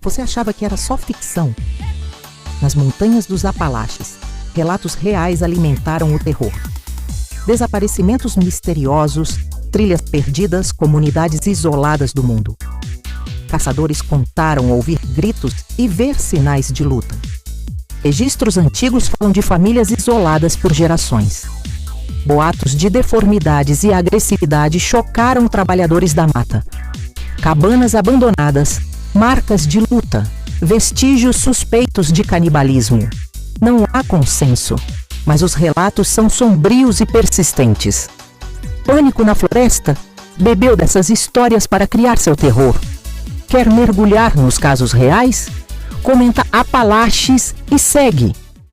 Você achava que era só ficção? Nas montanhas dos Apalaches, relatos reais alimentaram o terror. Desaparecimentos misteriosos, trilhas perdidas, comunidades isoladas do mundo. Caçadores contaram ouvir gritos e ver sinais de luta. Registros antigos falam de famílias isoladas por gerações. Boatos de deformidades e agressividade chocaram trabalhadores da mata. Cabanas abandonadas, marcas de luta, vestígios suspeitos de canibalismo. Não há consenso, mas os relatos são sombrios e persistentes. Pânico na Floresta bebeu dessas histórias para criar seu terror. Quer mergulhar nos casos reais? Comenta Apalaches e segue